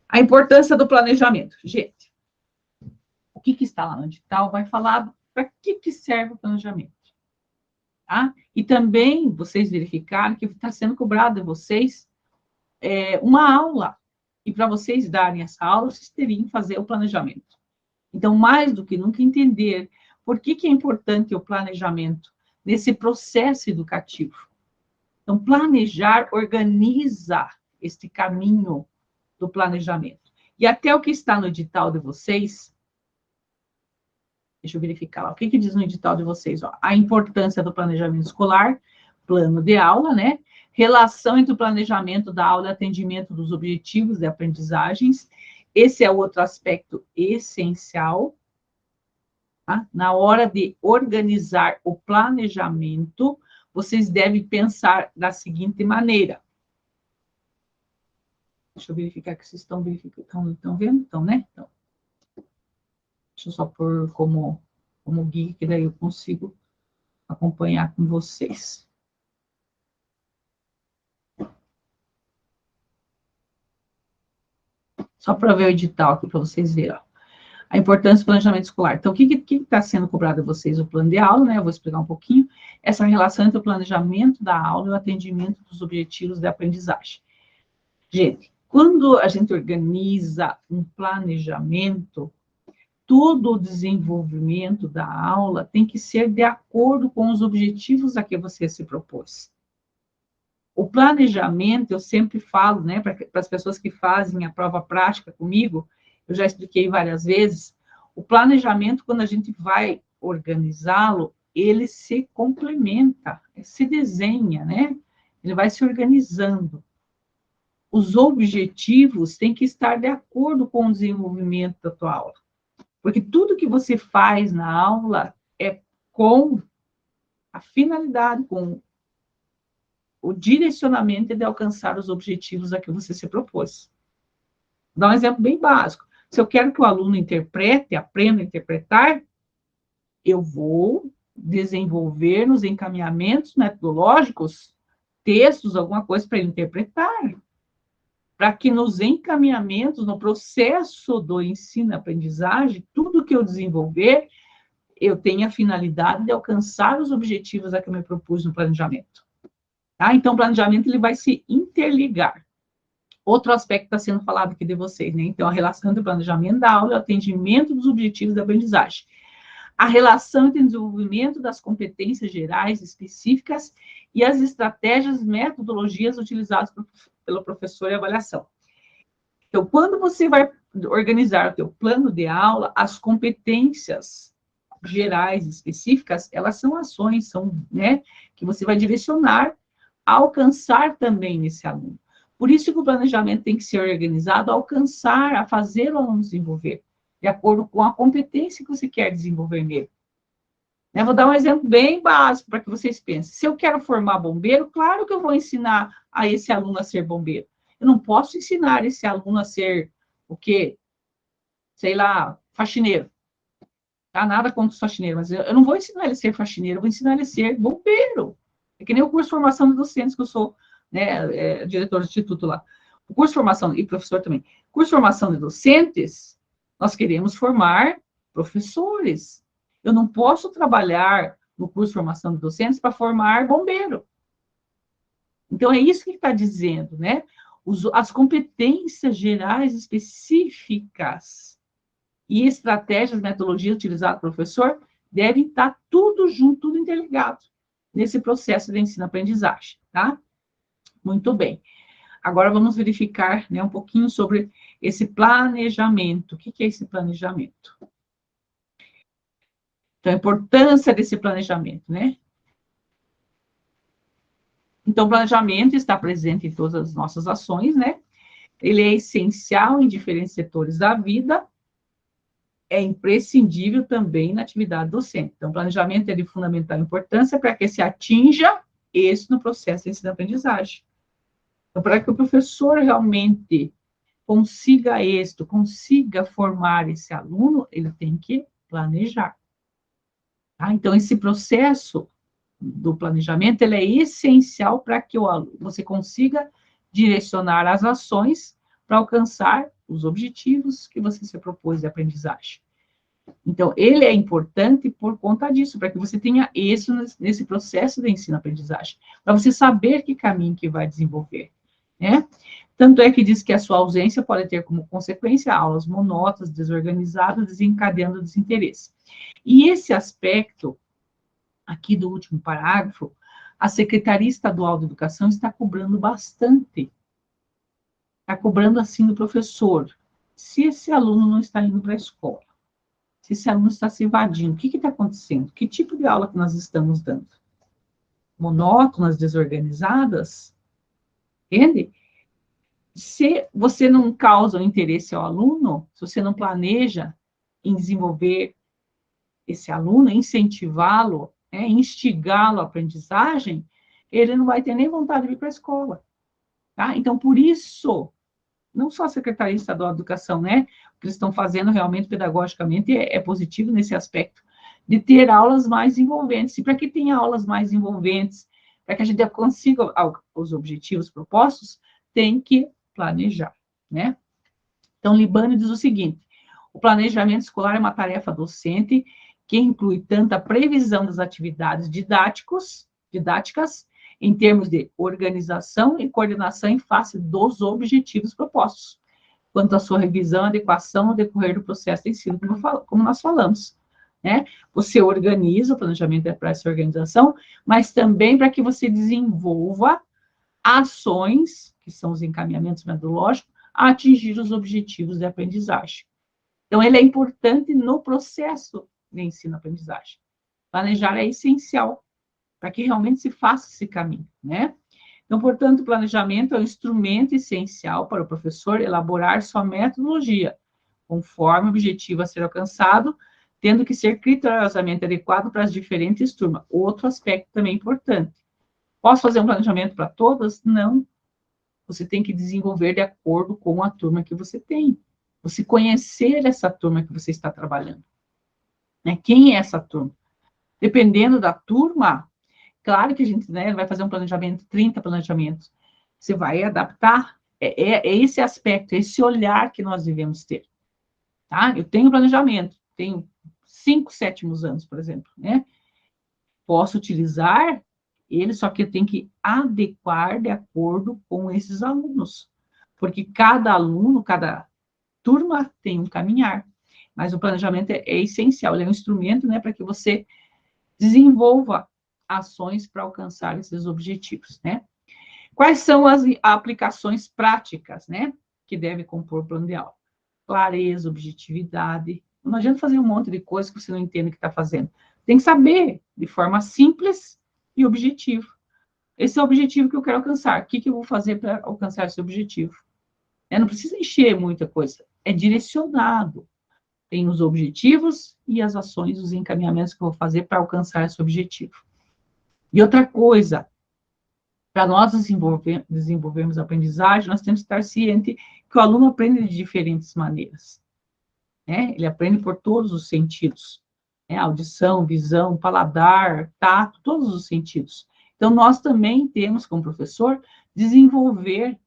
A importância do planejamento. Gente, o que está lá no edital vai falar para que serve o planejamento. Tá? E também vocês verificaram que está sendo cobrado de vocês uma aula. E para vocês darem essa aula, vocês teriam que fazer o planejamento. Então, mais do que nunca, entender por que é importante o planejamento nesse processo educativo. Então, planejar organiza este caminho do planejamento. E até o que está no edital de vocês, deixa eu verificar lá, o que diz no edital de vocês? Ó, a importância do planejamento escolar, plano de aula, né? Relação entre o planejamento da aula e atendimento dos objetivos de aprendizagens. Esse é outro aspecto essencial. Tá? Na hora de organizar o planejamento, vocês devem pensar da seguinte maneira. Deixa eu verificar que vocês estão verificando, estão vendo? Então, né? Então, deixa eu só pôr como guia, que daí eu consigo acompanhar com vocês. Só para ver o edital aqui, para vocês verem. Ó. A importância do planejamento escolar. Então, o que está sendo cobrado de vocês? O plano de aula, né? Eu vou explicar um pouquinho. Essa relação entre o planejamento da aula e o atendimento dos objetivos de aprendizagem. Gente, quando a gente organiza um planejamento, todo o desenvolvimento da aula tem que ser de acordo com os objetivos a que você se propôs. O planejamento, eu sempre falo, né, para as pessoas que fazem a prova prática comigo, eu já expliquei várias vezes, o planejamento, quando a gente vai organizá-lo, ele se complementa, se desenha, né? Ele vai se organizando. Os objetivos têm que estar de acordo com o desenvolvimento da tua aula. Porque tudo que você faz na aula é com a finalidade, com o direcionamento de alcançar os objetivos a que você se propôs. Vou dar um exemplo bem básico. Se eu quero que o aluno interprete, aprenda a interpretar, eu vou desenvolver nos encaminhamentos metodológicos textos, alguma coisa para ele interpretar. Para que nos encaminhamentos, no processo do ensino-aprendizagem, tudo que eu desenvolver, eu tenha a finalidade de alcançar os objetivos a que eu me propus no planejamento. Tá? Então, o planejamento ele vai se interligar. Outro aspecto está sendo falado aqui de vocês, né? Então, a relação entre o planejamento da aula e o atendimento dos objetivos da aprendizagem. A relação entre o desenvolvimento das competências gerais específicas e as estratégias e metodologias utilizadas pelo professor em avaliação. Então, quando você vai organizar o teu plano de aula, as competências gerais específicas, elas são ações, né, que você vai direcionar a alcançar também nesse aluno. Por isso que o planejamento tem que ser organizado a alcançar, a fazer o aluno desenvolver, de acordo com a competência que você quer desenvolver nele. Eu vou dar um exemplo bem básico para que vocês pensem. Se eu quero formar bombeiro, claro que eu vou ensinar a esse aluno a ser bombeiro. Eu não posso ensinar esse aluno a ser o quê? Sei lá, faxineiro. Tá? Nada contra os faxineiros, mas eu não vou ensinar ele a ser faxineiro, eu vou ensinar ele a ser bombeiro. É que nem o curso de formação de docentes, que eu sou, né, diretor do instituto lá. O curso de formação, e professor também. O curso de formação de docentes, nós queremos formar professores. Eu não posso trabalhar no curso de formação de docentes para formar bombeiro. Então, é isso que está dizendo, né? As competências gerais específicas e estratégias, metodologias utilizadas pelo professor devem estar tudo junto, tudo interligado nesse processo de ensino-aprendizagem, tá? Muito bem. Agora vamos verificar, né, um pouquinho sobre esse planejamento. O que é esse planejamento? Então, a importância desse planejamento, né? Então, o planejamento está presente em todas as nossas ações, né? Ele é essencial em diferentes setores da vida, é imprescindível também na atividade docente. Então, o planejamento é de fundamental importância para que se atinja êxito no processo de ensino-aprendizagem. Então, para que o professor realmente consiga êxito, consiga formar esse aluno, ele tem que planejar. Tá? Então, esse processo do planejamento, ele é essencial para que você consiga direcionar as ações para alcançar os objetivos que você se propôs de aprendizagem. Então, ele é importante por conta disso, para que você tenha isso nesse processo de ensino-aprendizagem, para você saber que caminho que vai desenvolver, né? Tanto é que diz que a sua ausência pode ter como consequência aulas monótonas, desorganizadas, desencadeando desinteresse. E esse aspecto, aqui do último parágrafo, a Secretaria Estadual de Educação está cobrando bastante. Está cobrando, assim, do professor. Se esse aluno não está indo para a escola, se esse aluno está se evadindo, o que está acontecendo? Que tipo de aula que nós estamos dando? Monótonas, desorganizadas? Entende? Se você não causa o interesse ao aluno, se você não planeja em desenvolver esse aluno, incentivá-lo, instigá-lo à aprendizagem, ele não vai ter nem vontade de vir para a escola. Tá? Então, por isso, não só a Secretaria Estadual de Educação, né? O que eles estão fazendo realmente pedagogicamente é positivo nesse aspecto, de ter aulas mais envolventes. E para que tenha aulas mais envolventes, para que a gente consiga os objetivos propostos, tem que planejar, né? Então, Libânio diz o seguinte: o planejamento escolar é uma tarefa docente que inclui tanto a previsão das atividades didáticas, em termos de organização e coordenação em face dos objetivos propostos, quanto à sua revisão e adequação ao decorrer do processo de ensino, como nós falamos, né? Você organiza, o planejamento é para essa organização, mas também para que você desenvolva ações, que são os encaminhamentos metodológicos, a atingir os objetivos de aprendizagem. Então, ele é importante no processo de ensino-aprendizagem. Planejar é essencial para que realmente se faça esse caminho, né? Então, portanto, o planejamento é um instrumento essencial para o professor elaborar sua metodologia, conforme o objetivo a ser alcançado, tendo que ser criteriosamente adequado para as diferentes turmas. Outro aspecto também importante. Posso fazer um planejamento para todas? Não. Você tem que desenvolver de acordo com a turma que você tem. Você conhecer essa turma que você está trabalhando. Né? Quem é essa turma? Dependendo da turma, claro que a gente, né, vai fazer um planejamento, 30 planejamentos. Você vai adaptar. É esse aspecto, é esse olhar que nós devemos ter. Tá? Eu tenho planejamento, tenho 5 sétimos anos, por exemplo, né? Posso utilizar ele, só que eu tenho que adequar de acordo com esses alunos. Porque cada aluno, cada turma tem um caminhar. Mas o planejamento é essencial, ele é um instrumento, né, para que você desenvolva ações para alcançar esses objetivos, né? Quais são as aplicações práticas, né, que deve compor o plano de aula? Clareza, objetividade. Não adianta fazer um monte de coisa que você não entende o que está fazendo. Tem que saber de forma simples e objetiva. Esse é o objetivo que eu quero alcançar. O que eu vou fazer para alcançar esse objetivo? Não precisa encher muita coisa. É direcionado. Tem os objetivos e as ações, os encaminhamentos que eu vou fazer para alcançar esse objetivo. E outra coisa, para nós desenvolvermos a aprendizagem, nós temos que estar ciente que o aluno aprende de diferentes maneiras. Né? Ele aprende por todos os sentidos. Né? Audição, visão, paladar, tato, todos os sentidos. Então, nós também temos, como professor, desenvolver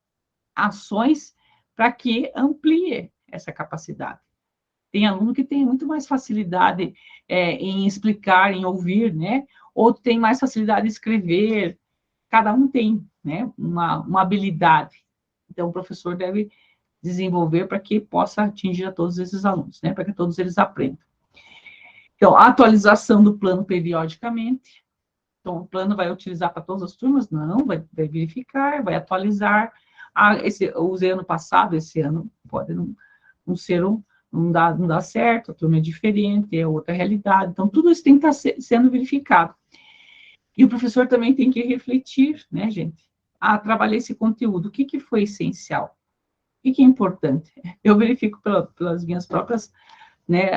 ações para que amplie essa capacidade. Tem aluno que tem muito mais facilidade em explicar, em ouvir, né? Outro tem mais facilidade em escrever. Cada um tem, né, uma habilidade. Então, o professor deve desenvolver para que possa atingir a todos esses alunos, né? Para que todos eles aprendam. Então, a atualização do plano periodicamente. Então, o plano vai utilizar para todas as turmas? Não, vai verificar, vai atualizar. Usei ano passado, esse ano pode não ser não dá certo, a turma é diferente, é outra realidade. Então, tudo isso tem que estar sendo verificado. E o professor também tem que refletir, né, gente? Trabalhar esse conteúdo, o que foi essencial? O que é importante? Eu verifico pelas minhas próprias, né,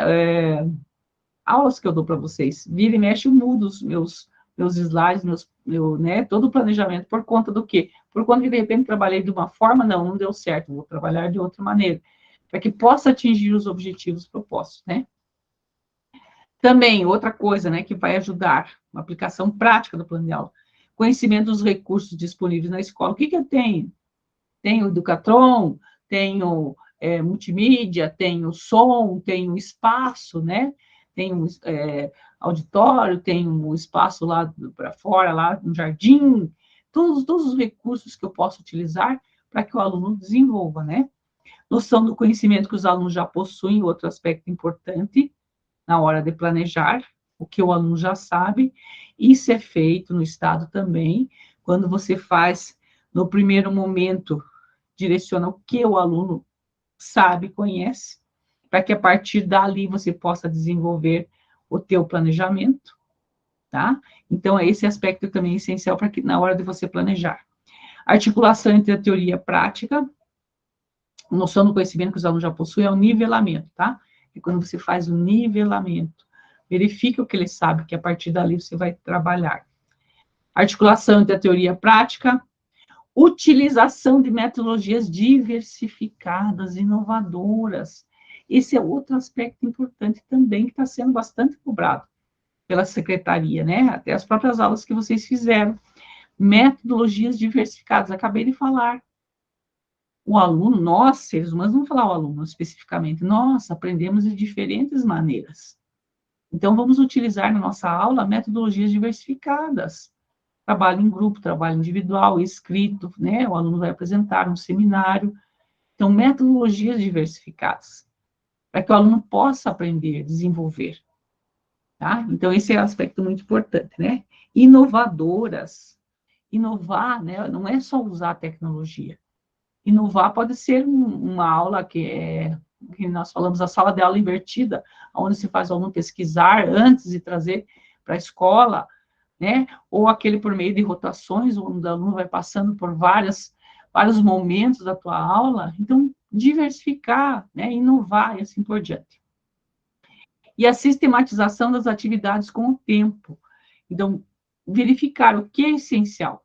aulas que eu dou para vocês. Vira e mexe, eu mudo os meus slides, né, todo o planejamento, por conta do quê? Por conta que, de repente, trabalhei de uma forma, não deu certo, vou trabalhar de outra maneira, para que possa atingir os objetivos propostos, né? Também, outra coisa, né, que vai ajudar, uma aplicação prática do plano de aula, conhecimento dos recursos disponíveis na escola. O que eu tenho? Tenho o Educatron, tenho multimídia, tenho som, tenho espaço, né? Tenho auditório, tenho um espaço lá para fora, lá no jardim, todos os recursos que eu posso utilizar para que o aluno desenvolva, né? Noção do conhecimento que os alunos já possuem, outro aspecto importante na hora de planejar, o que o aluno já sabe. Isso é feito no Estado também, quando você faz, no primeiro momento, direciona o que o aluno sabe, conhece, para que a partir dali você possa desenvolver o teu planejamento, tá? Então, esse aspecto também é essencial para que na hora de você planejar. Articulação entre a teoria e a prática, noção do conhecimento que os alunos já possuem é o nivelamento, tá? É quando você faz o nivelamento, verifica o que ele sabe, que a partir dali você vai trabalhar. Articulação entre a teoria e a prática, utilização de metodologias diversificadas, inovadoras. Esse é outro aspecto importante também, que está sendo bastante cobrado pela secretaria, né? Até as próprias aulas que vocês fizeram. Metodologias diversificadas, acabei de falar. O aluno, nós, seres humanos, não vou falar o aluno especificamente, nós aprendemos de diferentes maneiras. Então, vamos utilizar na nossa aula metodologias diversificadas. Trabalho em grupo, trabalho individual, escrito, né? O aluno vai apresentar um seminário. Então, metodologias diversificadas, para que o aluno possa aprender, desenvolver, tá? Então, esse é um aspecto muito importante, né? Inovadoras. Inovar, né? Não é só usar a tecnologia. Inovar pode ser uma aula que nós falamos, a sala de aula invertida, onde se faz o aluno pesquisar antes de trazer para a escola, né? Ou aquele por meio de rotações, onde o aluno vai passando por vários momentos da tua aula. Então, diversificar, né? Inovar e assim por diante. E a sistematização das atividades com o tempo. Então, verificar o que é essencial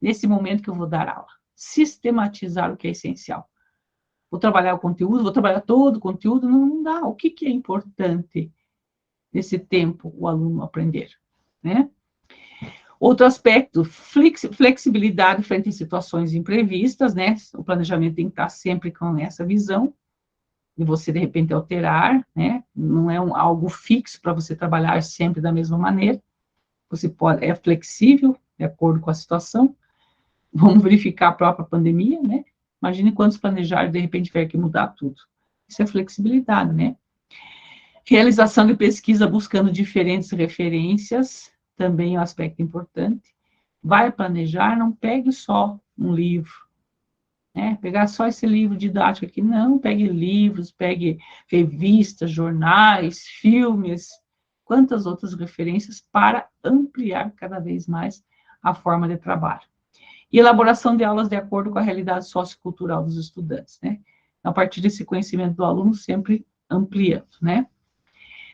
nesse momento que eu vou dar aula. Sistematizar o que é essencial. Vou trabalhar o conteúdo, vou trabalhar todo o conteúdo, não dá. O que é importante nesse tempo o aluno aprender, né? Outro aspecto, flexibilidade frente a situações imprevistas, né? O planejamento tem que estar sempre com essa visão de você, de repente, alterar, né? Não é algo fixo para você trabalhar sempre da mesma maneira. Você é flexível, de acordo com a situação. Vamos verificar a própria pandemia, né? Imagine quantos planejaram, de repente, tiver que mudar tudo. Isso é flexibilidade, né? Realização de pesquisa buscando diferentes referências, também é um aspecto importante. Vai planejar, não pegue só um livro, né? Pegar só esse livro didático aqui, não, pegue livros, pegue revistas, jornais, filmes, quantas outras referências para ampliar cada vez mais a forma de trabalho. E elaboração de aulas de acordo com a realidade sociocultural dos estudantes, né? A partir desse conhecimento do aluno, sempre ampliando, né?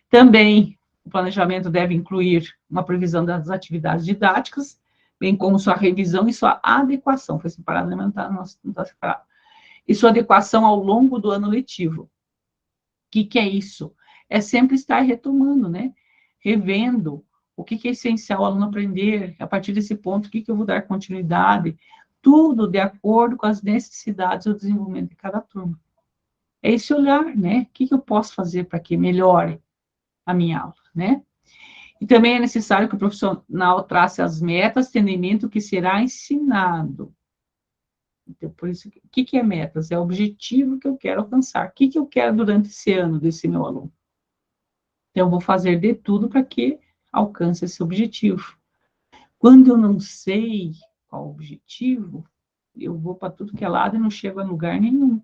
Também, o planejamento deve incluir uma previsão das atividades didáticas, bem como sua revisão e sua adequação. Foi separado, né? Não está separado. E sua adequação ao longo do ano letivo. O que é isso? É sempre estar retomando, né? Revendo o que é essencial o aluno aprender, a partir desse ponto, o que eu vou dar continuidade, tudo de acordo com as necessidades do desenvolvimento de cada turma. É esse olhar, né? O que eu posso fazer para que melhore a minha aula, né? E também é necessário que o profissional trace as metas, tendo em mente o que será ensinado. Então, por isso, o que é metas? É o objetivo que eu quero alcançar. O que eu quero durante esse ano desse meu aluno? Então, eu vou fazer de tudo para que alcance esse objetivo. Quando eu não sei qual o objetivo, eu vou para tudo que é lado e não chego a lugar nenhum.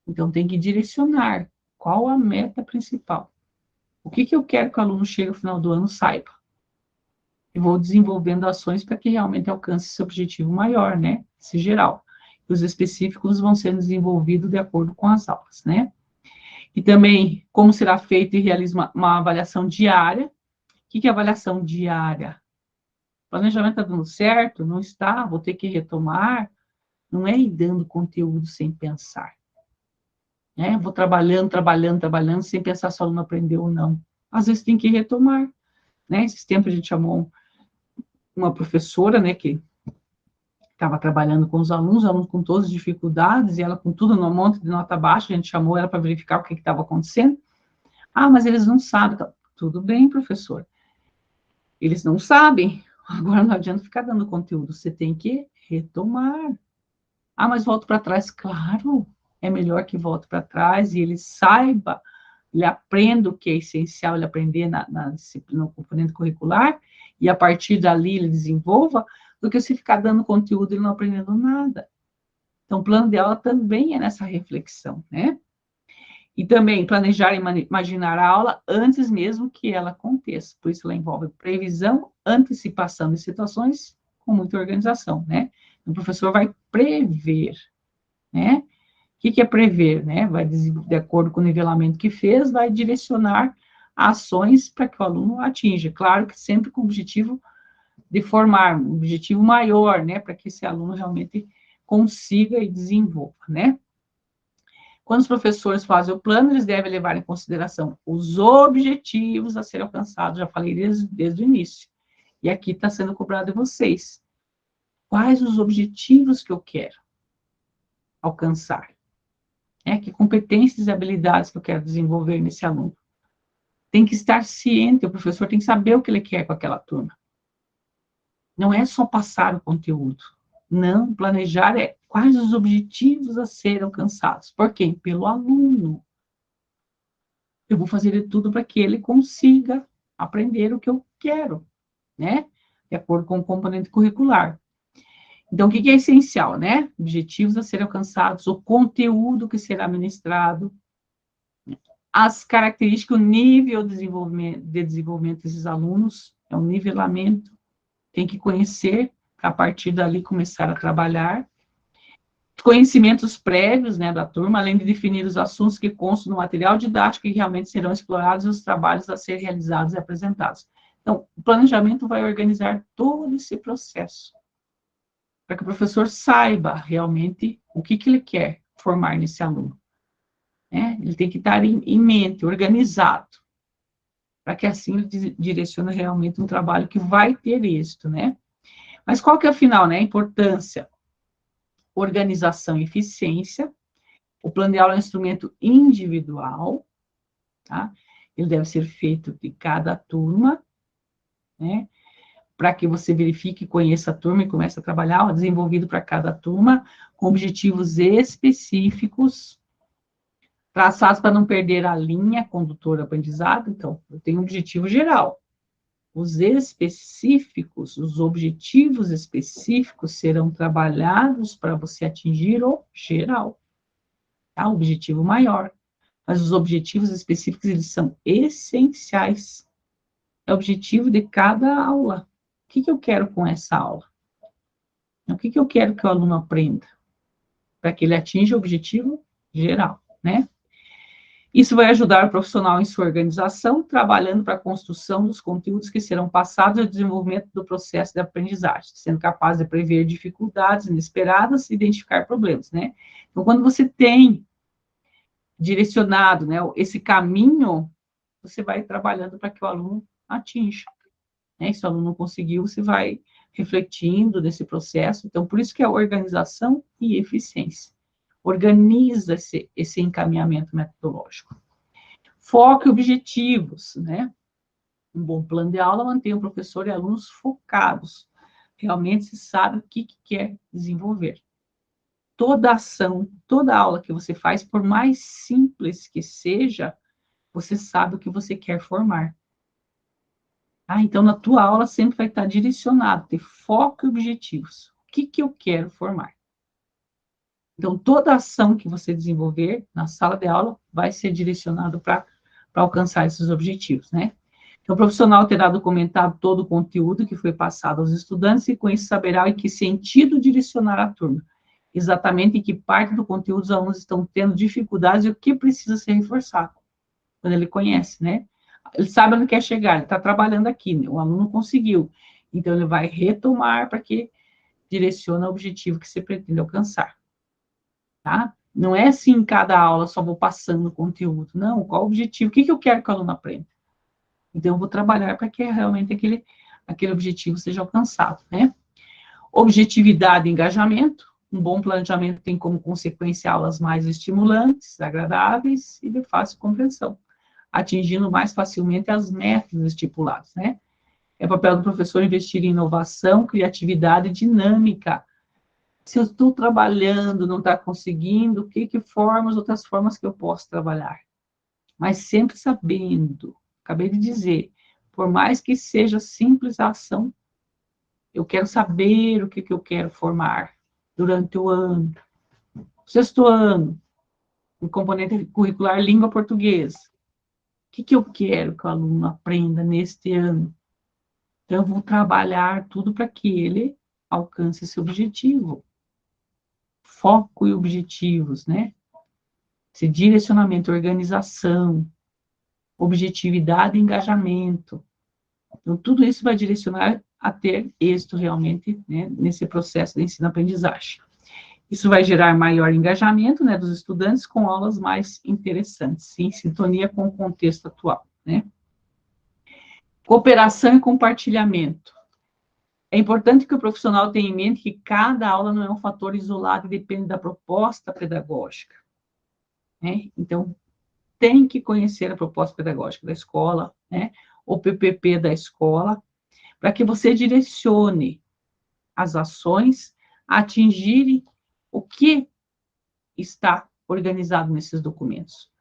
Então, tem que direcionar qual a meta principal. O que eu quero que o aluno chegue ao final do ano saiba. E vou desenvolvendo ações para que realmente alcance esse objetivo maior, né? Esse geral. E os específicos vão sendo desenvolvidos de acordo com as aulas, né? E também, como será feita e realiza uma avaliação diária. O que é avaliação diária? O planejamento está dando certo? Não está? Vou ter que retomar? Não é ir dando conteúdo sem pensar. Né? Vou trabalhando, sem pensar se o aluno aprendeu ou não. Às vezes tem que retomar. Né? Esses tempos a gente chamou uma professora, né, que estava trabalhando com os alunos com todas as dificuldades, e ela com tudo no monte de nota baixa, a gente chamou ela para verificar o que estava acontecendo. Ah, mas eles não sabem. Tá, tudo bem, professor. Eles não sabem. Agora não adianta ficar dando conteúdo, você tem que retomar. Ah, mas volto para trás. Claro, é melhor que volte para trás e ele saiba, ele aprenda o que é essencial ele aprender na disciplina, no componente curricular, e a partir dali ele desenvolva, do que se ficar dando conteúdo e não aprendendo nada. Então, o plano de aula também é nessa reflexão, né? E também planejar e imaginar a aula antes mesmo que ela aconteça. Por isso, ela envolve previsão, antecipação de situações com muita organização, né? O professor vai prever, né? O que é prever, né? Vai, de acordo com o nivelamento que fez, vai direcionar ações para que o aluno atinja. Claro que sempre com o objetivo de formar, um objetivo maior, né? Para que esse aluno realmente consiga e desenvolva, né? Quando os professores fazem o plano, eles devem levar em consideração os objetivos a serem alcançados, já falei desde o início. E aqui está sendo cobrado de vocês. Quais os objetivos que eu quero alcançar? Que competências e habilidades que eu quero desenvolver nesse aluno? Tem que estar ciente, o professor tem que saber o que ele quer com aquela turma. Não é só passar o conteúdo. Não, planejar é quais os objetivos a serem alcançados. Por quê? Pelo aluno. Eu vou fazer de tudo para que ele consiga aprender o que eu quero, né? De acordo com o componente curricular. Então, o que é essencial, né? Objetivos a serem alcançados, o conteúdo que será ministrado, as características, o nível de desenvolvimento desses alunos, é um nivelamento, tem que conhecer, a partir dali começar a trabalhar. Conhecimentos prévios, né, da turma, além de definir os assuntos que constam no material didático e realmente serão explorados e os trabalhos a ser realizados e apresentados. Então, o planejamento vai organizar todo esse processo, para que o professor saiba realmente o que ele quer formar nesse aluno. Né? Ele tem que estar em mente, organizado, para que assim ele direcione realmente um trabalho que vai ter êxito, né? Mas qual que é, afinal, né, a importância? Organização e eficiência. O plano de aula é um instrumento individual, tá? Ele deve ser feito de cada turma, né? Para que você verifique e conheça a turma e comece a trabalhar, desenvolvido para cada turma, com objetivos específicos, traçados para não perder a linha condutora do aprendizado. Então, eu tenho um objetivo geral. Os específicos, os objetivos específicos serão trabalhados para você atingir o geral, tá? O objetivo maior. Mas os objetivos específicos, eles são essenciais. É o objetivo de cada aula. O que eu quero com essa aula? O que eu quero que o aluno aprenda? Para que ele atinja o objetivo geral, né? Isso vai ajudar o profissional em sua organização, trabalhando para a construção dos conteúdos que serão passados e o desenvolvimento do processo de aprendizagem, sendo capaz de prever dificuldades inesperadas e identificar problemas, né? Então, quando você tem direcionado, né, esse caminho, você vai trabalhando para que o aluno atinja, né? Se o aluno não conseguiu, você vai refletindo nesse processo. Então, por isso que é organização e eficiência. Organiza esse encaminhamento metodológico. Foco e objetivos, né? Um bom plano de aula mantém o professor e alunos focados. Realmente se sabe o que quer desenvolver. Toda ação, toda aula que você faz, por mais simples que seja, você sabe o que você quer formar. Então, na tua aula sempre vai estar direcionado, ter foco e objetivos. O que eu quero formar? Então, toda ação que você desenvolver na sala de aula vai ser direcionado para alcançar esses objetivos, né? Então, o profissional terá documentado todo o conteúdo que foi passado aos estudantes e com isso saberá em que sentido direcionar a turma. Exatamente em que parte do conteúdo os alunos estão tendo dificuldades e o que precisa ser reforçado. Quando ele conhece, né? Ele sabe onde quer chegar, ele está trabalhando aqui, né? O aluno conseguiu. Então, ele vai retomar para que direcione o objetivo que você pretende alcançar. Tá? Não é assim em cada aula, só vou passando o conteúdo. Não, qual o objetivo? O que eu quero que o aluno aprenda? Então, eu vou trabalhar para que realmente aquele objetivo seja alcançado, né? Objetividade e engajamento. Um bom planejamento tem como consequência aulas mais estimulantes, agradáveis e de fácil compreensão, atingindo mais facilmente as metas estipuladas, né? É papel do professor investir em inovação, criatividade e dinâmica. Se eu estou trabalhando, não está conseguindo, outras formas que eu posso trabalhar? Mas sempre sabendo, acabei de dizer, por mais que seja simples a ação, eu quero saber o que eu quero formar durante o ano. Sexto ano, o componente curricular língua portuguesa. O que eu quero que o aluno aprenda neste ano? Então, eu vou trabalhar tudo para que ele alcance esse objetivo. Foco e objetivos, né? Esse direcionamento, organização, objetividade e engajamento. Então, tudo isso vai direcionar a ter êxito realmente, né, nesse processo de ensino-aprendizagem. Isso vai gerar maior engajamento, né, dos estudantes com aulas mais interessantes, em sintonia com o contexto atual, né? Cooperação e compartilhamento. É importante que o profissional tenha em mente que cada aula não é um fator isolado e depende da proposta pedagógica, né? Então, tem que conhecer a proposta pedagógica da escola, né? O PPP da escola, para que você direcione as ações a atingirem o que está organizado nesses documentos.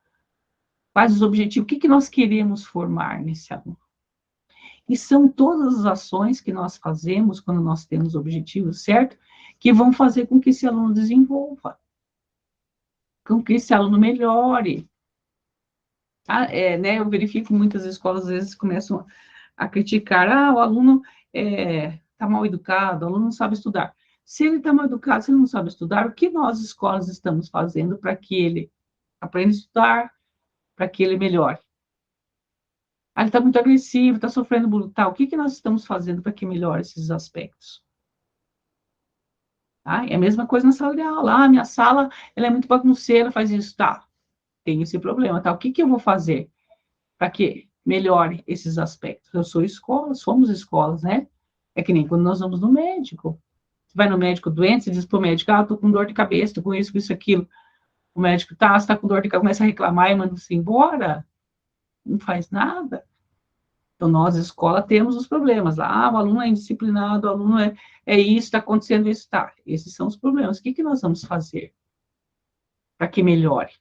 Quais os objetivos, o que nós queremos formar nesse aluno? E são todas as ações que nós fazemos quando nós temos objetivos, certo? Que vão fazer com que esse aluno desenvolva, com que esse aluno melhore. Tá? Né, eu verifico muitas escolas, às vezes, começam a criticar, o aluno está mal educado, o aluno não sabe estudar. Se ele está mal educado, se ele não sabe estudar, o que nós, escolas, estamos fazendo para que ele aprenda a estudar, para que ele melhore? Ele está muito agressivo, está sofrendo bullying, tá? O que nós estamos fazendo para que melhore esses aspectos? Tá? É a mesma coisa na sala de aula. Minha sala ela é muito bagunceira, faz isso, tá? Tem esse problema, tá? O que eu vou fazer para que melhore esses aspectos? Eu sou escola, somos escolas, né? É que nem quando nós vamos no médico. Você vai no médico doente, você diz pro médico, tô com dor de cabeça, tô com isso, aquilo. O médico, você está com dor de cabeça, começa a reclamar e manda você embora. Não faz nada. Então, nós, escola, temos os problemas. O aluno é indisciplinado, o aluno é isso, está acontecendo isso, tá. Esses são os problemas. O que nós vamos fazer para que melhore?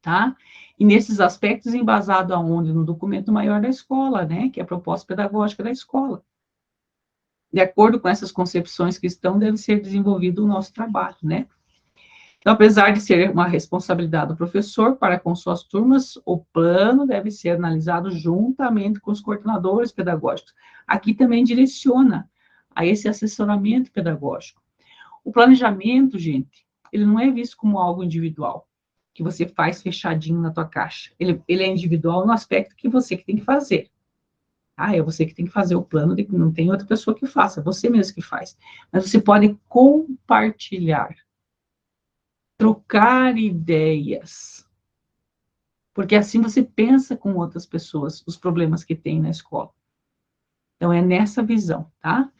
Tá? E nesses aspectos, embasado aonde? No documento maior da escola, né? Que é a proposta pedagógica da escola. De acordo com essas concepções que estão, deve ser desenvolvido o nosso trabalho, né? Então, apesar de ser uma responsabilidade do professor para com suas turmas, o plano deve ser analisado juntamente com os coordenadores pedagógicos. Aqui também direciona a esse assessoramento pedagógico. O planejamento, gente, ele não é visto como algo individual, que você faz fechadinho na tua caixa. Ele é individual no aspecto que você que tem que fazer. É você que tem que fazer o plano, não tem outra pessoa que faça, é você mesmo que faz. Mas você pode compartilhar, trocar ideias, porque assim você pensa com outras pessoas os problemas que tem na escola. Então, é nessa visão, tá?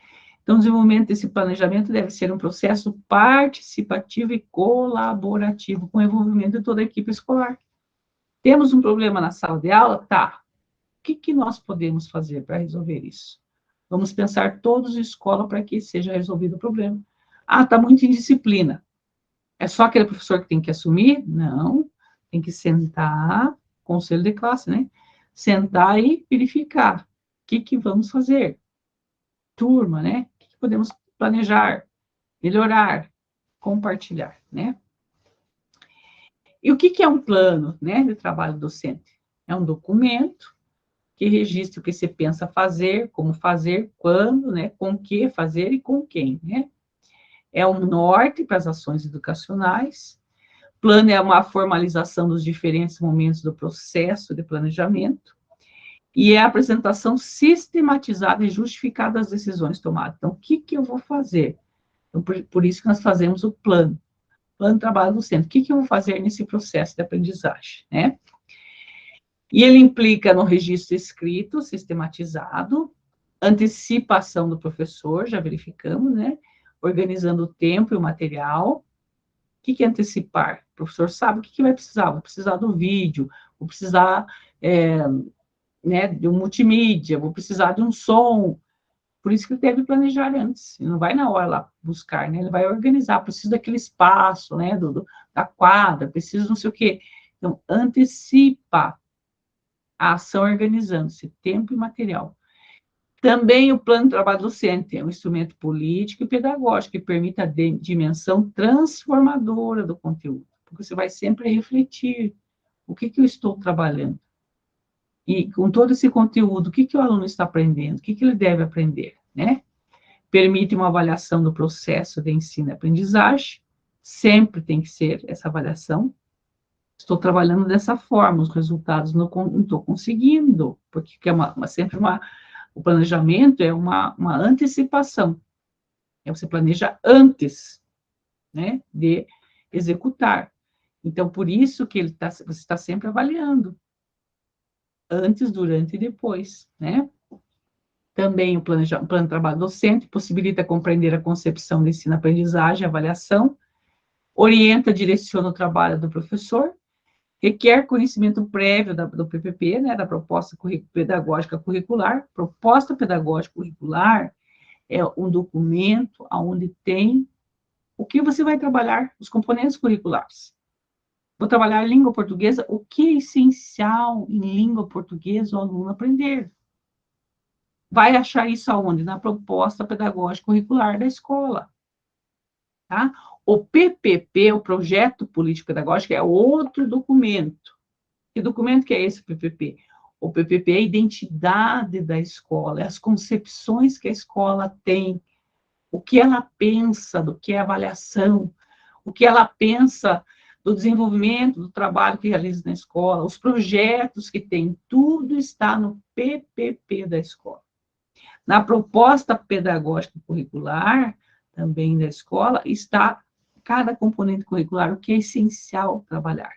Então, o desenvolvimento desse planejamento deve ser um processo participativo e colaborativo, com o envolvimento de toda a equipe escolar. Temos um problema na sala de aula? Tá. O que nós podemos fazer para resolver isso? Vamos pensar todos em escola para que seja resolvido o problema. Está muito indisciplina. É só aquele professor que tem que assumir? Não, tem que sentar, conselho de classe, né? Sentar e verificar. O que vamos fazer? Turma, né? O que podemos planejar, melhorar, compartilhar, né? E o que é um plano, né, de trabalho docente? É um documento que registra o que você pensa fazer, como fazer, quando, né, com que fazer e com quem, né? É um norte para as ações educacionais. Plano é uma formalização dos diferentes momentos do processo de planejamento e é a apresentação sistematizada e justificada das decisões tomadas. Então, o que eu vou fazer? Então, por isso que nós fazemos o plano. Plano de trabalho do centro. O que eu vou fazer nesse processo de aprendizagem, né? E ele implica no registro escrito, sistematizado, Antecipação do professor, já verificamos, né? Organizando o tempo e o material. O que é antecipar? O professor sabe o que vai precisar. Vou precisar do vídeo, vou precisar né, de um multimídia, vou precisar de um som. Por isso que ele deve planejar antes. Ele não vai na hora lá buscar, né? Ele vai organizar. Preciso daquele espaço, né? Da quadra, preciso não sei o quê. Então, antecipa a ação organizando-se, tempo e material. Também o plano de trabalho docente é um instrumento político e pedagógico que permite a dimensão transformadora do conteúdo, porque você vai sempre refletir o que eu estou trabalhando. E com todo esse conteúdo, o que o aluno está aprendendo, o que ele deve aprender, né? Permite uma avaliação do processo de ensino e aprendizagem, sempre tem que ser essa avaliação. Estou trabalhando dessa forma, os resultados não estou conseguindo, porque é sempre o planejamento é uma antecipação. Você planeja antes, né, de executar. Então, por isso que você está sempre avaliando, antes, durante e depois, né? Também o plano de trabalho docente possibilita compreender a concepção de ensino-aprendizagem, avaliação, orienta, direciona o trabalho do professor, requer conhecimento prévio do PPP, né, da proposta pedagógica curricular. Proposta pedagógica curricular é um documento onde tem o que você vai trabalhar, os componentes curriculares. Vou trabalhar língua portuguesa, o que é essencial em língua portuguesa o aluno aprender? Vai achar isso aonde? Na proposta pedagógica curricular da escola. Tá? O PPP, o Projeto Político Pedagógico, é outro documento. Que documento que é esse PPP? O PPP é a identidade da escola, é as concepções que a escola tem, o que ela pensa do que é avaliação, o que ela pensa do desenvolvimento do trabalho que realiza na escola, os projetos que tem, tudo está no PPP da escola. Na proposta pedagógica curricular, também da escola, está cada componente curricular, o que é essencial trabalhar.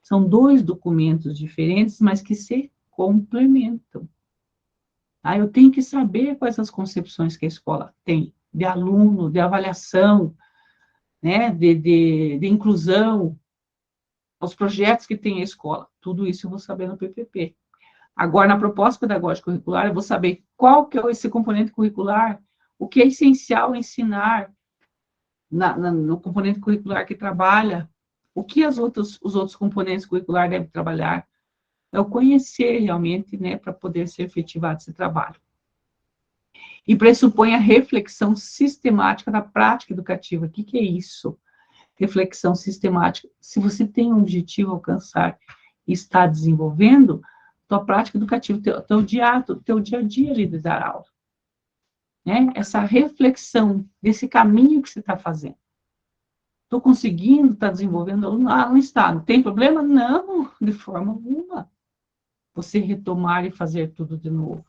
São 2 documentos diferentes, mas que se complementam. Eu tenho que saber quais as concepções que a escola tem, de aluno, de avaliação, né, de inclusão, os projetos que tem a escola. Tudo isso eu vou saber no PPP. Agora, na proposta pedagógica curricular, eu vou saber qual que é esse componente curricular, o que é essencial ensinar no componente curricular que trabalha, o que os outros componentes curriculares devem trabalhar. É o conhecer realmente, né, para poder ser efetivado esse trabalho. E pressupõe a reflexão sistemática da prática educativa. O que é isso? Reflexão sistemática. Se você tem um objetivo a alcançar e está desenvolvendo, tua prática educativa, teu dia a dia ali de dar aula. Né? Essa reflexão desse caminho que você está fazendo. Estou conseguindo, está desenvolvendo aluno? Não está. Não tem problema? Não, de forma alguma. Você retomar e fazer tudo de novo.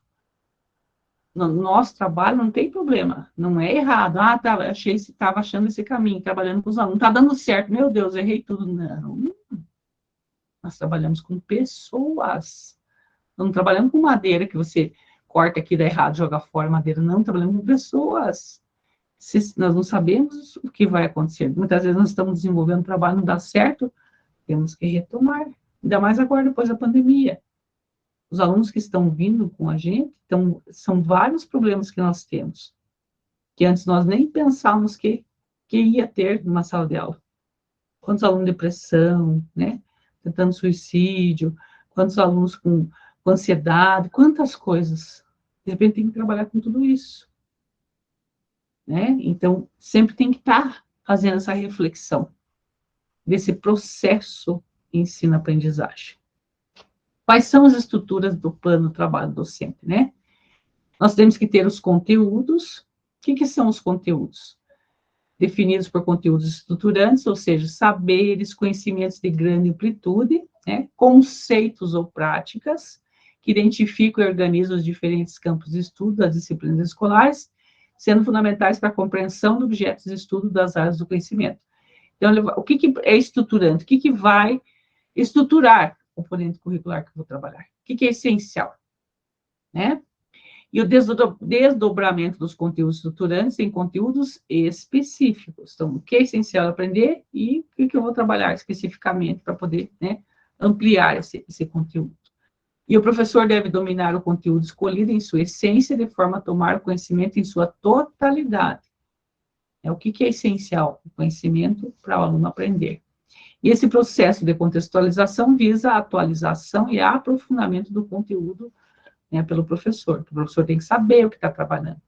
No nosso trabalho não tem problema, não é errado. Estava achando esse caminho, trabalhando com os alunos, está dando certo, meu Deus, errei tudo. Não, nós trabalhamos com pessoas, não trabalhamos com madeira que você corta aqui, dá errado, joga fora madeira, não, trabalhamos com pessoas. Nós não sabemos o que vai acontecer, muitas vezes nós estamos desenvolvendo um trabalho, não dá certo, temos que retomar, ainda mais agora depois da pandemia. Os alunos que estão vindo com a gente, são vários problemas que nós temos, que antes nós nem pensávamos que ia ter numa sala de aula. Quantos alunos de depressão, né? Tentando suicídio, quantos alunos com ansiedade, quantas coisas. De repente tem que trabalhar com tudo isso. Né? Então, sempre tem que estar fazendo essa reflexão desse processo ensino-aprendizagem. Quais são as estruturas do plano de trabalho docente, né? Nós temos que ter os conteúdos. O que são os conteúdos? Definidos por conteúdos estruturantes, ou seja, saberes, conhecimentos de grande amplitude, né? Conceitos ou práticas que identificam e organizam os diferentes campos de estudo das disciplinas escolares, sendo fundamentais para a compreensão de objetos de estudo das áreas do conhecimento. Então, o que é estruturante? O que vai estruturar o componente curricular que eu vou trabalhar? O que é essencial? Né? E o desdobramento dos conteúdos estruturantes em conteúdos específicos. Então, o que é essencial aprender e o que eu vou trabalhar especificamente para poder, né, ampliar esse conteúdo. E o professor deve dominar o conteúdo escolhido em sua essência, de forma a tomar o conhecimento em sua totalidade. O que é essencial? O conhecimento para o aluno aprender. E esse processo de contextualização visa a atualização e aprofundamento do conteúdo, né, pelo professor. O professor tem que saber o que está trabalhando,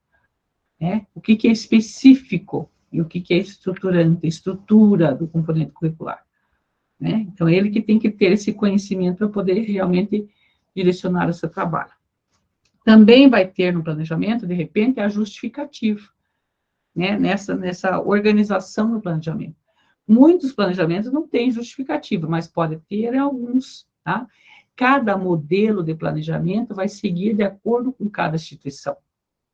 né? O que é específico e o que é estruturante, estrutura do componente curricular, né? Então, ele que tem que ter esse conhecimento para poder realmente direcionar o seu trabalho. Também vai ter no planejamento, de repente, a justificativa, né? Nessa organização do planejamento. Muitos planejamentos não têm justificativa, mas pode ter alguns, tá? Cada modelo de planejamento vai seguir de acordo com cada instituição.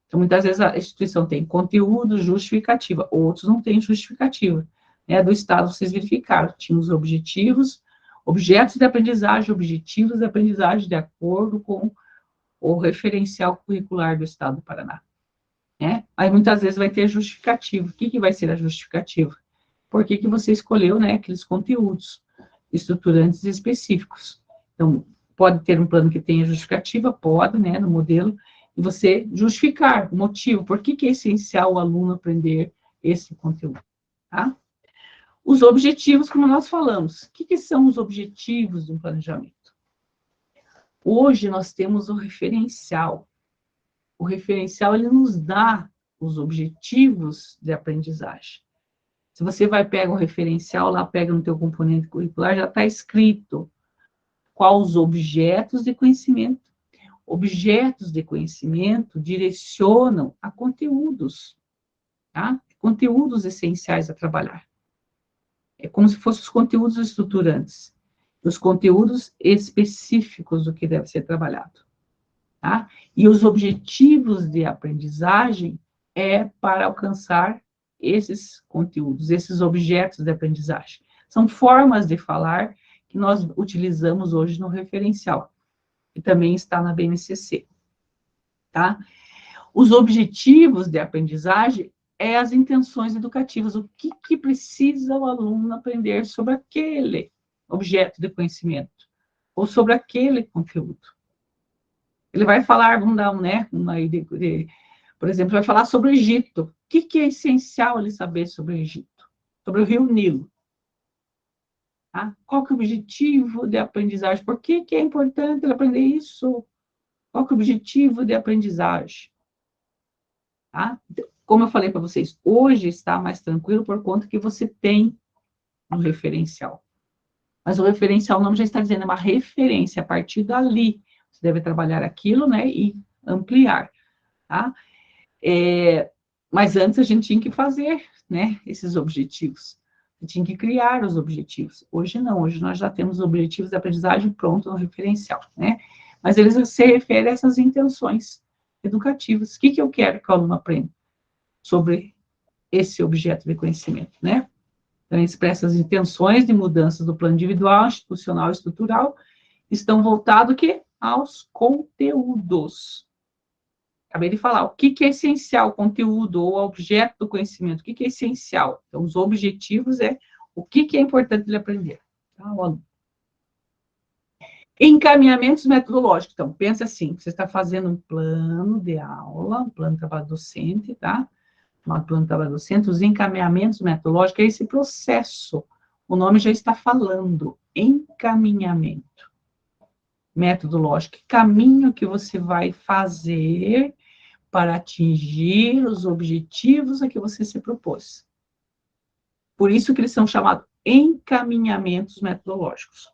Então, muitas vezes a instituição tem conteúdo, justificativa, outros não têm justificativa. Né? Do Estado, vocês verificaram, tinha os objetivos, objetos de aprendizagem, objetivos de aprendizagem de acordo com o referencial curricular do Estado do Paraná. Né? Aí, muitas vezes, vai ter justificativa. O que vai ser a justificativa? Por que você escolheu, né, aqueles conteúdos estruturantes específicos. Então, pode ter um plano que tenha justificativa, pode, né, no modelo, e você justificar o motivo, por que é essencial o aluno aprender esse conteúdo, tá? Os objetivos, como nós falamos, o que são os objetivos de um planejamento? Hoje, nós temos o referencial. O referencial, ele nos dá os objetivos de aprendizagem. Se você vai pegar o referencial, lá pega no teu componente curricular, já está escrito quais os objetos de conhecimento. Objetos de conhecimento direcionam a conteúdos, tá? Conteúdos essenciais a trabalhar. É como se fossem os conteúdos estruturantes, os conteúdos específicos do que deve ser trabalhado, tá? E os objetivos de aprendizagem é para alcançar esses conteúdos, esses objetos de aprendizagem. São formas de falar que nós utilizamos hoje no referencial, que também está na BNCC, tá? Os objetivos de aprendizagem é as intenções educativas, o que precisa o aluno aprender sobre aquele objeto de conhecimento, ou sobre aquele conteúdo. Ele vai falar, vamos dar por exemplo, vai falar sobre o Egito. O que é essencial ele saber sobre o Egito? Sobre o Rio Nilo. Tá? Qual que é o objetivo de aprendizagem? Por que é importante ele aprender isso? Qual que é o objetivo de aprendizagem? Tá? Como eu falei para vocês, hoje está mais tranquilo por conta que você tem um referencial. Mas o referencial, o nome já está dizendo, é uma referência. A partir dali, você deve trabalhar aquilo, né, e ampliar, tá? Mas antes a gente tinha que fazer, né, esses objetivos. Você tinha que criar os objetivos. Hoje não, hoje nós já temos objetivos de aprendizagem pronto no referencial, né? Mas eles se referem a essas intenções educativas. O que eu quero que o aluno aprenda sobre esse objeto de conhecimento, né? Então, expressa as intenções de mudanças do plano individual, institucional e estrutural, estão voltados aos conteúdos. Acabei de falar, o que é essencial, o conteúdo ou objeto do conhecimento, o que é essencial? Então, os objetivos é o que é importante ele aprender. Tá, aluno? Encaminhamentos metodológicos. Então, pensa assim, você está fazendo um plano de aula, um plano de trabalho docente, tá? Um plano de trabalho docente, os encaminhamentos metodológicos é esse processo. O nome já está falando, encaminhamento metodológico. Que caminho que você vai fazer para atingir os objetivos a que você se propôs. Por isso que eles são chamados encaminhamentos metodológicos.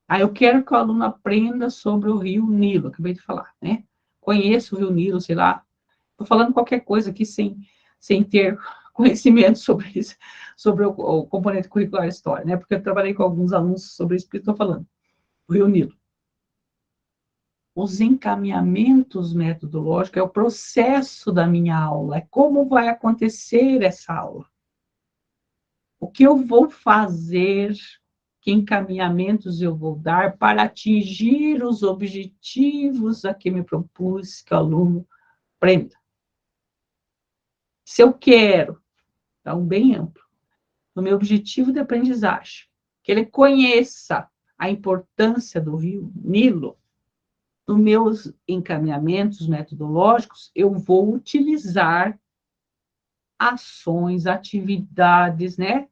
Aí eu quero que o aluno aprenda sobre o Rio Nilo, acabei de falar, né? Conheço o Rio Nilo, sei lá, estou falando qualquer coisa aqui sem ter conhecimento sobre isso, sobre o componente curricular história, né? Porque eu trabalhei com alguns alunos sobre isso que estou falando, o Rio Nilo. Os encaminhamentos metodológicos é o processo da minha aula, é como vai acontecer essa aula. O que eu vou fazer, que encaminhamentos eu vou dar para atingir os objetivos a que me propus que o aluno aprenda. Se eu quero, então, bem amplo, no meu objetivo de aprendizagem, que ele conheça a importância do rio Nilo, nos meus encaminhamentos metodológicos, eu vou utilizar ações, atividades, né?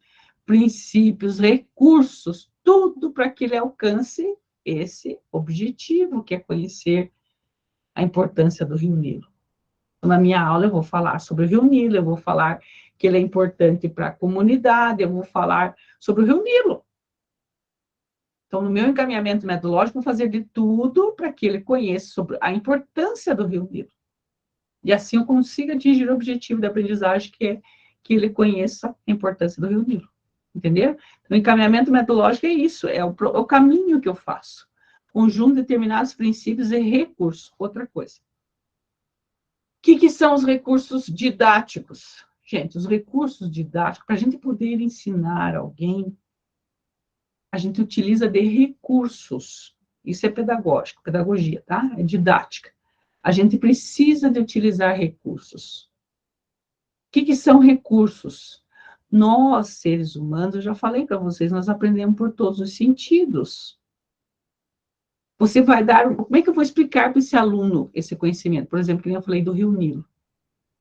Princípios, recursos, tudo para que ele alcance esse objetivo, que é conhecer a importância do rio Nilo. Na minha aula eu vou falar sobre o rio Nilo, eu vou falar que ele é importante para a comunidade, eu vou falar sobre o rio Nilo. Então, no meu encaminhamento metodológico, eu vou fazer de tudo para que ele conheça sobre a importância do rio Nilo. E assim eu consiga atingir o objetivo da aprendizagem, que é que ele conheça a importância do rio Nilo. Entendeu? Então, o encaminhamento metodológico é isso, é o caminho que eu faço. Conjunto de determinados princípios e recursos. Outra coisa. O que são os recursos didáticos? Gente, os recursos didáticos, para a gente poder ensinar alguém, a gente utiliza de recursos. Isso é pedagógico, pedagogia, tá? É didática. A gente precisa de utilizar recursos. O que são recursos? Nós, seres humanos, eu já falei para vocês, nós aprendemos por todos os sentidos. Você vai dar... Como é que eu vou explicar para esse aluno esse conhecimento? Por exemplo, como eu falei do rio Nilo.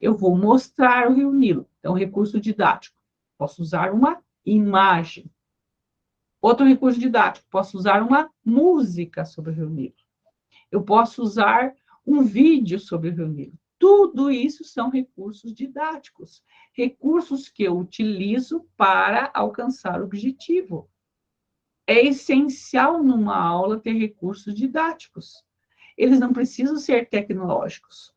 Eu vou mostrar o rio Nilo. É um recurso didático. Posso usar uma imagem. Outro recurso didático. Posso usar uma música sobre o rio Nilo. Eu posso usar um vídeo sobre o rio Nilo. Tudo isso são recursos didáticos. Recursos que eu utilizo para alcançar o objetivo. É essencial numa aula ter recursos didáticos. Eles não precisam ser tecnológicos.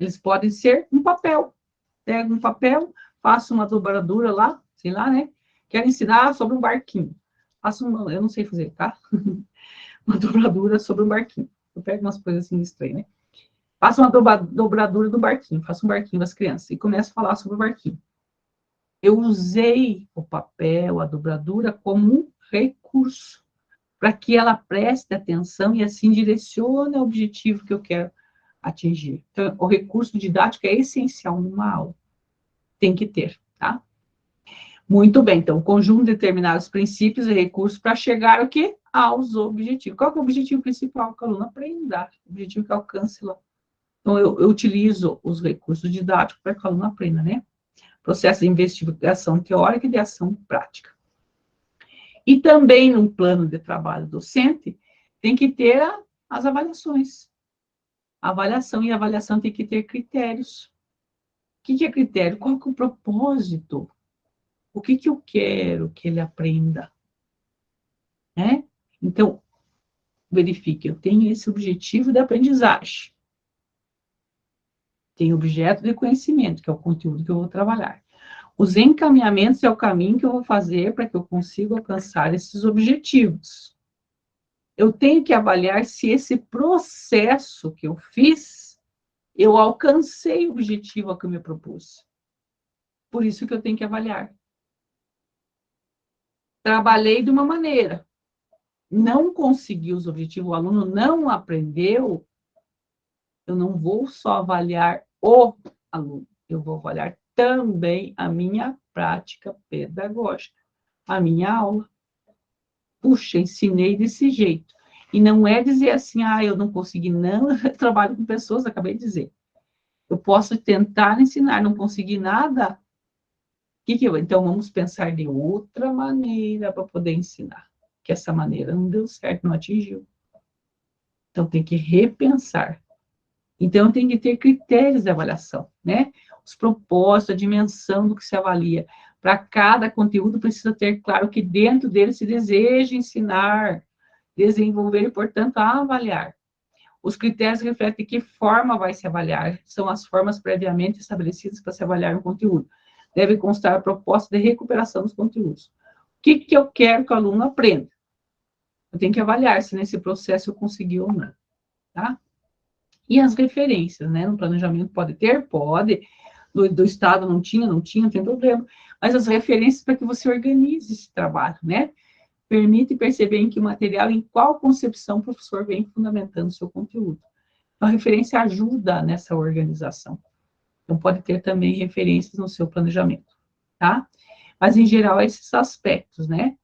Eles podem ser um papel. Pega um papel, faço uma dobradura lá, sei lá, né? Quero ensinar sobre um barquinho. Faço uma, eu não sei fazer, tá? Uma dobradura sobre um barquinho. Eu pego umas coisas assim estranhas, né? Faço uma dobradura do barquinho, faço um barquinho das crianças e começo a falar sobre o barquinho. Eu usei o papel, a dobradura, como um recurso para que ela preste atenção e assim direcione o objetivo que eu quero atingir. Então, o recurso didático é essencial numa aula. Tem que ter, tá? Muito bem, então, conjunto de determinados princípios e recursos para chegar ao quê? Aos objetivos. Qual que é o objetivo principal? Que o aluno aprenda, o objetivo que alcance lá. Então, eu utilizo os recursos didáticos para que o aluno aprenda, né? Processo de investigação teórica e de ação prática. E também, no plano de trabalho docente, tem que ter as avaliações. Avaliação, e avaliação tem que ter critérios. O que é critério? Qual que é o propósito? O que eu quero que ele aprenda? Né? Então, verifique, eu tenho esse objetivo de aprendizagem. Tem objeto de conhecimento, que é o conteúdo que eu vou trabalhar. Os encaminhamentos é o caminho que eu vou fazer para que eu consiga alcançar esses objetivos. Eu tenho que avaliar se esse processo que eu fiz, eu alcancei o objetivo a que eu me propus. Por isso que eu tenho que avaliar. Trabalhei de uma maneira, não consegui os objetivos, o aluno não aprendeu, eu não vou só avaliar o aluno, eu vou avaliar também a minha prática pedagógica, a minha aula. Puxa, ensinei desse jeito. E não é dizer assim, eu não consegui, não, eu trabalho com pessoas, acabei de dizer. Eu posso tentar ensinar, não consegui nada. Então, vamos pensar de outra maneira para poder ensinar. Que essa maneira não deu certo, não atingiu. Então, tem que repensar. Então, tem que ter critérios de avaliação, né? Os propósitos, a dimensão do que se avalia. Para cada conteúdo, precisa ter claro que dentro dele se deseja ensinar, desenvolver e, portanto, avaliar. Os critérios refletem de que forma vai se avaliar. São as formas previamente estabelecidas para se avaliar um conteúdo. Deve constar a proposta de recuperação dos conteúdos. O que eu quero que o aluno aprenda? Eu tenho que avaliar se nesse processo eu consegui ou não, tá? E as referências, né? No planejamento pode ter? Pode. Do Estado não tinha, não tem problema. Mas as referências para que você organize esse trabalho, né? permite perceber em que material, em qual concepção o professor vem fundamentando o seu conteúdo. Então, a referência ajuda nessa organização. Então, pode ter também referências no seu planejamento, tá? Mas, em geral, esses aspectos, né?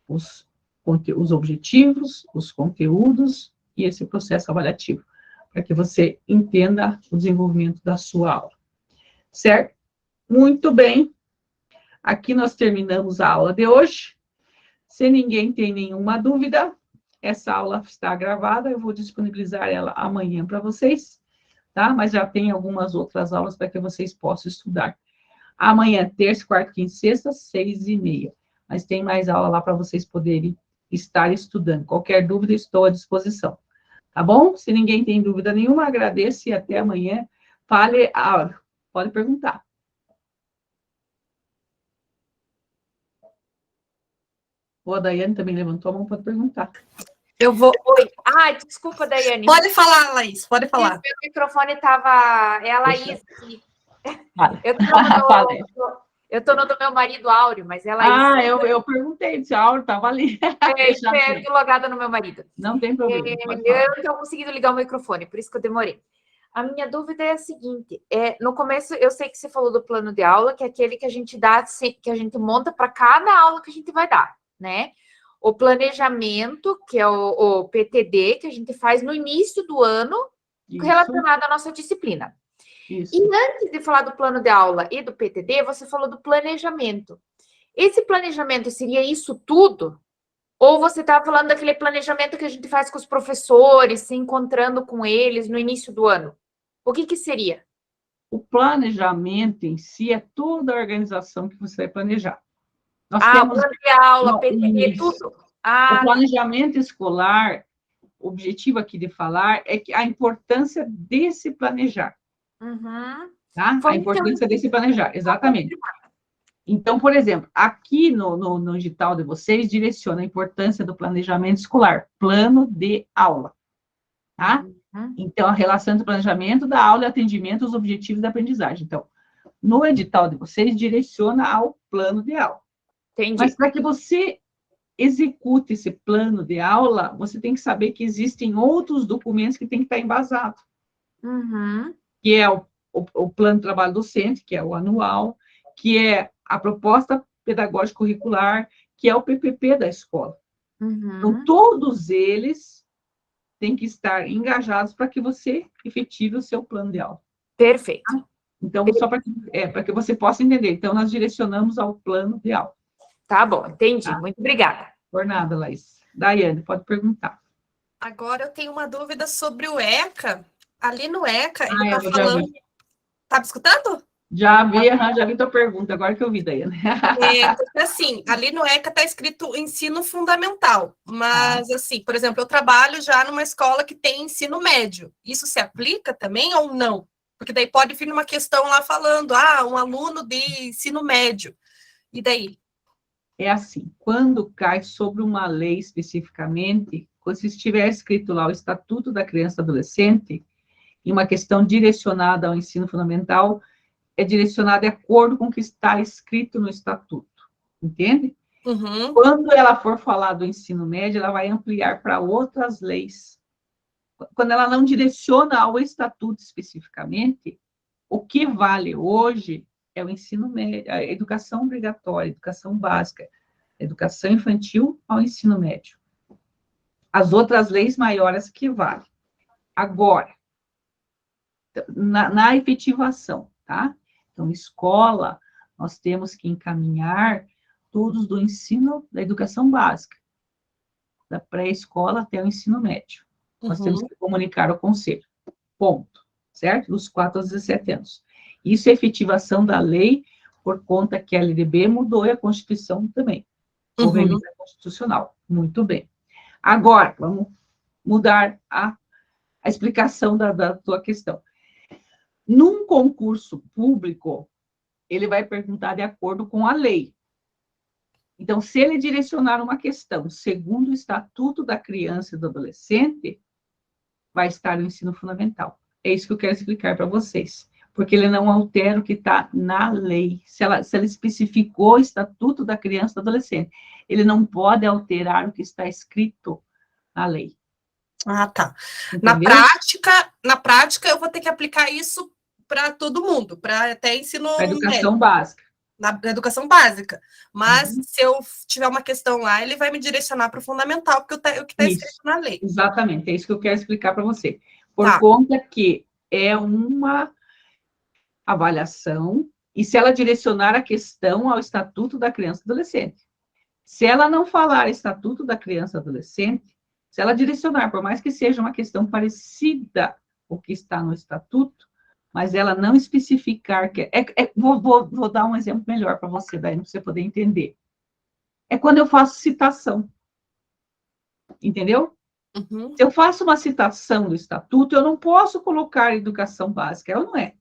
Os objetivos, os conteúdos e esse processo avaliativo, para que você entenda o desenvolvimento da sua aula. Certo? Muito bem. Aqui nós terminamos a aula de hoje. Se ninguém tem nenhuma dúvida, essa aula está gravada, eu vou disponibilizar ela amanhã para vocês, tá? Mas já tem algumas outras aulas para que vocês possam estudar. Amanhã, terça, quarta, quinta e sexta, 6h30. Mas tem mais aula lá para vocês poderem estar estudando. Qualquer dúvida, estou à disposição. Tá bom? Se ninguém tem dúvida nenhuma, agradeço e até amanhã. Pode perguntar. A Daiane também levantou a mão, pode perguntar. Eu vou... Oi. Ah, desculpa, Daiane. Pode falar, Laís, pode falar. Meu microfone estava... É a Laís. Eu estou no do meu marido, Áureo, mas é Laís. Eu perguntei se a Áureo estava ali. Eu logada no meu marido. Não tem problema. Eu não tenho conseguido ligar o microfone, por isso que eu demorei. A minha dúvida é a seguinte, no começo eu sei que você falou do plano de aula, que é aquele que a gente dá, que a gente monta para cada aula que a gente vai dar, né? O planejamento, que é o PTD, que a gente faz no início do ano, relacionado à nossa disciplina. Isso. E antes de falar do plano de aula e do PTD, você falou do planejamento. Esse planejamento seria isso tudo? Ou você estava falando daquele planejamento que a gente faz com os professores, se encontrando com eles no início do ano? O que seria? O planejamento em si é toda a organização que você vai planejar. Nós temos plano de aula, PTD, tudo. O planejamento escolar, o objetivo aqui de falar é que a importância desse planejar. Uhum. Tá? A importância desse planejar, exatamente. Então, por exemplo, aqui no edital de vocês, direciona a importância do planejamento escolar, plano de aula, tá? Uhum. Então, a relação entre o planejamento da aula e atendimento aos objetivos da aprendizagem. Então, no edital de vocês, direciona ao plano de aula. Entendi. Mas para que você execute esse plano de aula, você tem que saber que existem outros documentos que tem que estar embasados. Uhum. Que é o plano de trabalho docente, que é o anual, que é a proposta pedagógica curricular, que é o PPP da escola. Uhum. Então, todos eles têm que estar engajados para que você efetive o seu plano de aula. Perfeito. Tá? Então, só para que você possa entender. Então, nós direcionamos ao plano de aula. Tá bom, entendi. Tá? Muito obrigada. Por nada, Laís. Daiane, pode perguntar. Agora eu tenho uma dúvida sobre o ECA. Ali no ECA, ele está falando... Tá me escutando? Já vi tua pergunta, agora que eu vi, Daiane. Assim, ali no ECA está escrito ensino fundamental, mas, assim, por exemplo, eu trabalho já numa escola que tem ensino médio. Isso se aplica também ou não? Porque daí pode vir uma questão lá falando, um aluno de ensino médio. E daí? É assim, quando cai sobre uma lei especificamente, se estiver escrito lá o Estatuto da Criança e Adolescente, e uma questão direcionada ao ensino fundamental, é direcionada de acordo com o que está escrito no Estatuto, entende? Uhum. Quando ela for falar do ensino médio, ela vai ampliar para outras leis. Quando ela não direciona ao Estatuto especificamente, o que vale hoje é o ensino médio, a educação obrigatória, a educação básica, a educação infantil ao ensino médio. As outras leis maiores que valem. Agora, na efetivação, tá? Então, escola, nós temos que encaminhar todos do ensino da educação básica, da pré-escola até o ensino médio. Nós temos que comunicar ao conselho. Ponto. Certo? Dos 4 aos 17 anos. Isso é efetivação da lei, por conta que a LDB mudou e a Constituição também. Houve emenda constitucional. Muito bem. Agora, vamos mudar a explicação da tua questão. Num concurso público, ele vai perguntar de acordo com a lei. Então, se ele direcionar uma questão segundo o Estatuto da Criança e do Adolescente, vai estar no ensino fundamental. É isso que eu quero explicar para vocês. porque ele não altera o que está na lei. Se ela especificou o Estatuto da Criança e do Adolescente, ele não pode alterar o que está escrito na lei. Ah, tá. Entendeu? Na prática, eu vou ter que aplicar isso para todo mundo, para até ensino A educação médio, básica. na educação básica. Mas se eu tiver uma questão lá, ele vai me direcionar para o fundamental, porque o que está escrito na lei. Exatamente, é isso que eu quero explicar para você. Por Tá. conta que é uma avaliação, e se ela direcionar a questão ao Estatuto da Criança e Adolescente. Se ela não falar Estatuto da Criança e Adolescente, se ela direcionar, por mais que seja uma questão parecida com o que está no Estatuto, mas ela não especificar que... Vou dar um exemplo melhor para você, daí para você poder entender. É quando eu faço citação. Entendeu? Uhum. Se eu faço uma citação do Estatuto, eu não posso colocar educação básica, ela não é.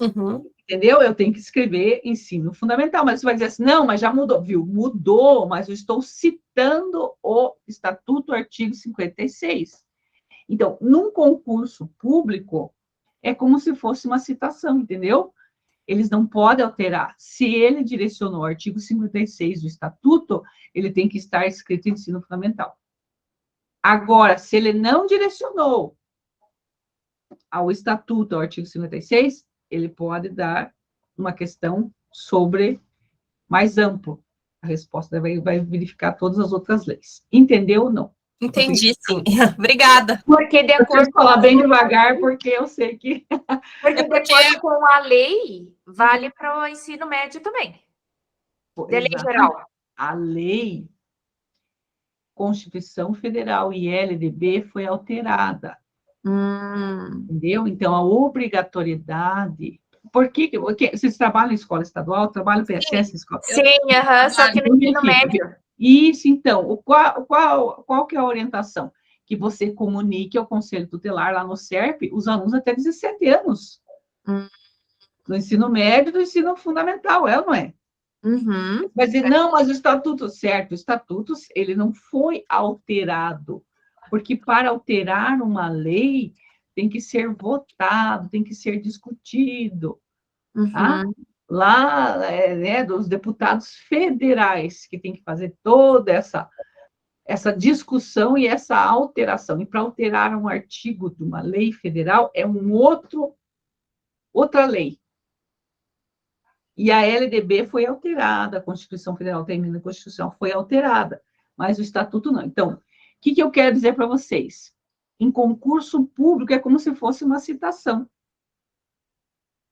Uhum. Entendeu? Eu tenho que escrever ensino fundamental, mas você vai dizer assim, não, mas já mudou, viu? Mudou, mas eu estou citando o Estatuto, artigo 56. Então, num concurso público, é como se fosse uma citação, entendeu? Eles não podem alterar. Se ele direcionou o artigo 56 do Estatuto, ele tem que estar escrito ensino fundamental. Agora, se ele não direcionou ao Estatuto, ao artigo 56, ele pode dar uma questão sobre mais amplo. A resposta vai verificar todas as outras leis. Entendeu ou não? Entendi, sim. Obrigada. Porque de Eu acordo preciso falar bem devagar, porque eu sei que... Porque de acordo com a lei, vale para o ensino médio também. De lei geral. A lei, Constituição Federal e LDB foi alterada. Entendeu? Então, a obrigatoriedade... Porque vocês trabalham em escola estadual, trabalham em PSS, escola... Sim, só que no ensino médio. Isso, então, qual que é a orientação? Que você comunique ao Conselho Tutelar, lá no SERP, os alunos até 17 anos. No ensino médio e no ensino fundamental, é ou não é? Uhum. Vai dizer, não, mas o estatuto, certo, o estatuto, ele não foi alterado, porque para alterar uma lei, tem que ser votado, tem que ser discutido, tá? Lá, dos deputados federais, que tem que fazer toda essa discussão e essa alteração. E para alterar um artigo de uma lei federal, é outra lei. E a LDB foi alterada, a Constituição Federal, termina a Constituição, foi alterada, mas o Estatuto não. Então, o que eu quero dizer para vocês? Em concurso público, é como se fosse uma citação.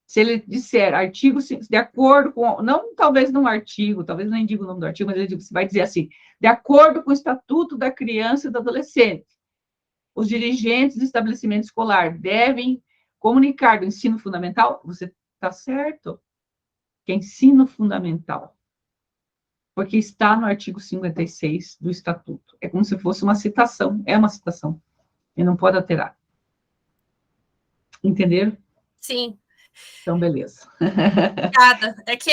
Se ele disser artigo, de acordo com, não talvez num artigo, talvez nem diga o nome do artigo, mas ele vai dizer assim, de acordo com o Estatuto da Criança e do Adolescente, os dirigentes do estabelecimento escolar devem comunicar do ensino fundamental, você está certo, que é ensino fundamental, porque está no artigo 56 do Estatuto. É como se fosse uma citação, é uma citação, e não pode alterar. Entenderam? Sim. Então, beleza. Obrigada. É que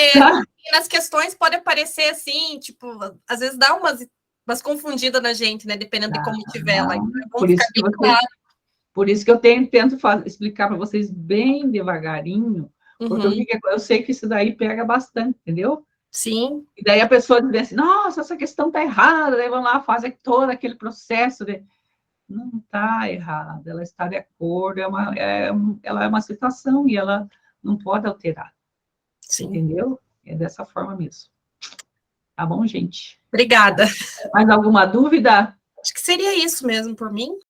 nas questões pode aparecer assim, tipo, às vezes dá umas confundidas na gente, né? Dependendo de como tiver lá. Então, por isso que eu tento explicar para vocês bem devagarinho, porque eu sei que isso daí pega bastante, entendeu? Sim. E daí a pessoa diz assim, nossa, essa questão está errada, daí vão lá, fazem todo aquele processo de... Não está errada, ela está de acordo, ela é uma citação e ela não pode alterar. Sim. Entendeu? É dessa forma mesmo. Tá bom, gente? Obrigada. Mais alguma dúvida? Acho que seria isso mesmo por mim.